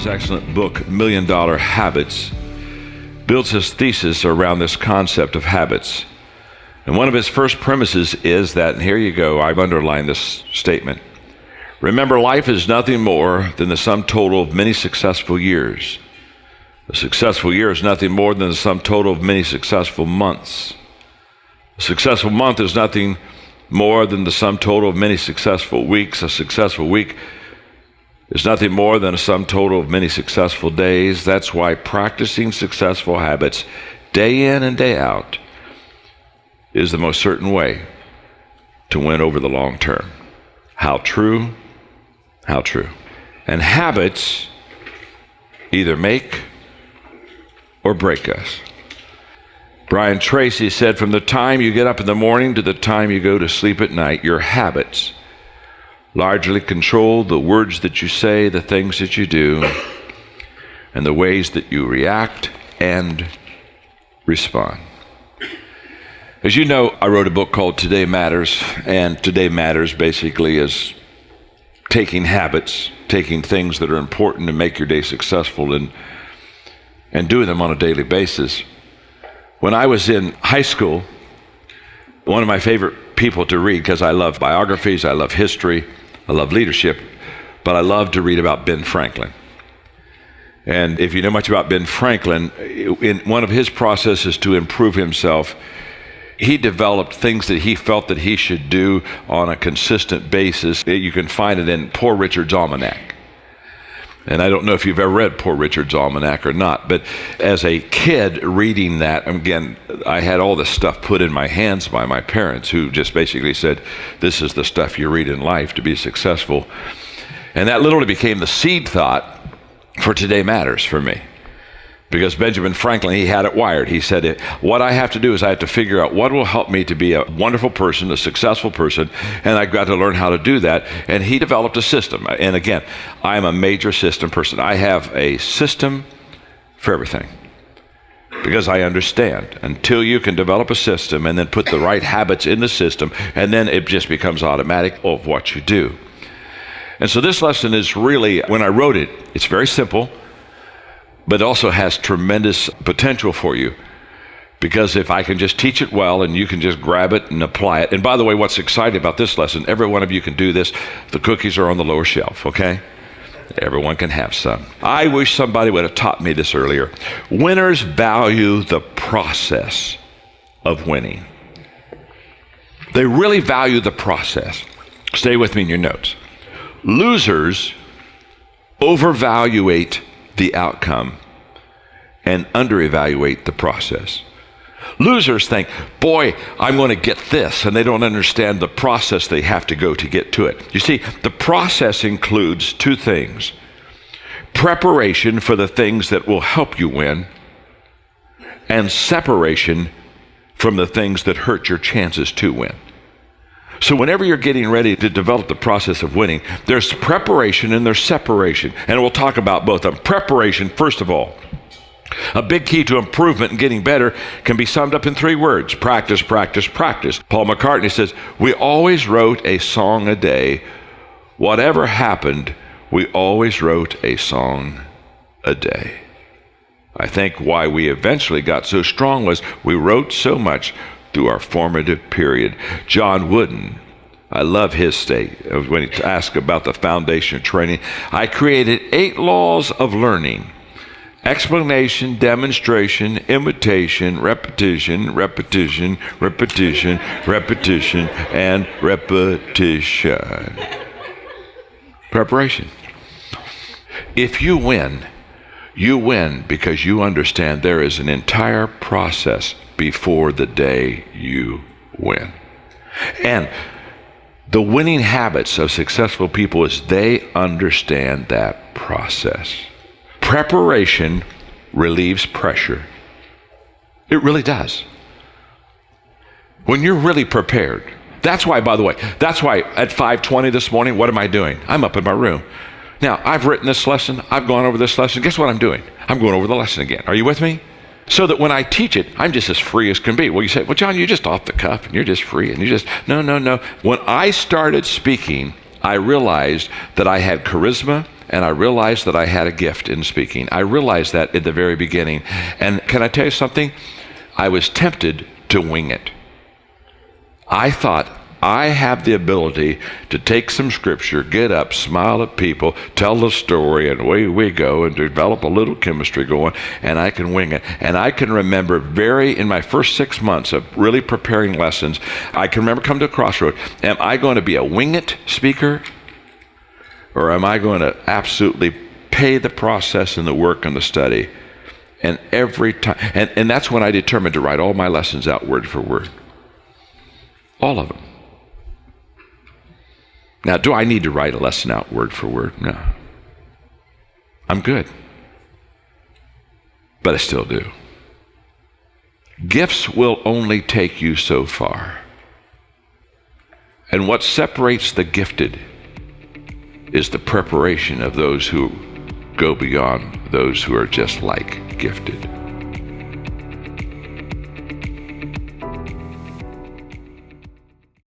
excellent book, $1 Million Habits, builds his thesis around this concept of habits. And one of his first premises is that, and here you go, I've underlined this statement. Remember, life is nothing more than the sum total of many successful years. A successful year is nothing more than the sum total of many successful months. A successful month is nothing more than the sum total of many successful weeks. A successful week is nothing more than a sum total of many successful days. That's why practicing successful habits day in and day out is the most certain way to win over the long term. How true, how true. And habits either make or break us. Brian Tracy said, from the time you get up in the morning to the time you go to sleep at night, your habits largely control the words that you say, the things that you do, and the ways that you react and respond. As you know, I wrote a book called Today Matters, and Today Matters basically is taking habits, taking things that are important to make your day successful and doing them on a daily basis. When I was in high school, one of my favorite people to read, because I love biographies, I love history, I love leadership, but I love to read about Ben Franklin. And if you know much about Ben Franklin, in one of his processes to improve himself, he developed things that he felt that he should do on a consistent basis. You can find it in Poor Richard's Almanac. And I don't know if you've ever read Poor Richard's Almanac or not, but as a kid reading that, again, I had all this stuff put in my hands by my parents, who just basically said, this is the stuff you read in life to be successful. And that literally became the seed thought for Today Matters for me. Because Benjamin Franklin, he had it wired. He said, what I have to do is I have to figure out what will help me to be a wonderful person, a successful person, and I've got to learn how to do that. And he developed a system. And again, I'm a major system person. I have a system for everything. Because I understand, until you can develop a system and then put the right habits in the system, and then it just becomes automatic of what you do. And so this lesson is really, when I wrote it, it's very simple, but also has tremendous potential for you. Because if I can just teach it well and you can just grab it and apply it. And by the way, what's exciting about this lesson, every one of you can do this. The cookies are on the lower shelf, okay? Everyone can have some. I wish somebody would have taught me this earlier. Winners value the process of winning. They really value the process. Stay with me in your notes. Losers overvaluate the outcome and underevaluate the process. Losers think, boy, I'm going to get this, and they don't understand the process they have to go to get to it. You see, the process includes two things: preparation for the things that will help you win, and separation from the things that hurt your chances to win. So whenever you're getting ready to develop the process of winning, there's preparation and there's separation. And we'll talk about both of them. Preparation, first of all. A big key to improvement and getting better can be summed up in 3 words: practice, practice, practice. Paul McCartney says, we always wrote a song a day. Whatever happened, we always wrote a song a day. I think why we eventually got so strong was we wrote so much through our formative period. John Wooden, I love his state when he asked about the foundation of training. I created 8 laws of learning: explanation, demonstration, imitation, repetition, repetition, repetition, repetition, and repetition. Preparation. If you win because you understand there is an entire process before the day you win. And the winning habits of successful people is they understand that process. Preparation relieves pressure. It really does. When you're really prepared. That's why, by the way, at 5:20 this morning, what am I doing? I'm up in my room. Now, I've written this lesson. I've gone over this lesson. Guess what I'm doing? I'm going over the lesson again. Are you with me? So that when I teach it, I'm just as free as can be. Well, you say, well, John, you're just off the cuff and you're just free and no. When I started speaking, I realized that I had charisma and I realized that I had a gift in speaking. I realized that at the very beginning. And can I tell you something? I was tempted to wing it. I thought, I have the ability to take some scripture, get up, smile at people, tell the story, and away we go, and develop a little chemistry going, and I can wing it. And I can remember in my first 6 months of really preparing lessons, I can remember coming to a crossroad. Am I going to be a wing it speaker? Or am I going to absolutely pay the process and the work and the study? And every time, and that's when I determined to write all my lessons out word for word. All of them. Now, do I need to write a lesson out word for word? No. I'm good. But I still do. Gifts will only take you so far. And what separates the gifted is the preparation of those who go beyond those who are just like gifted.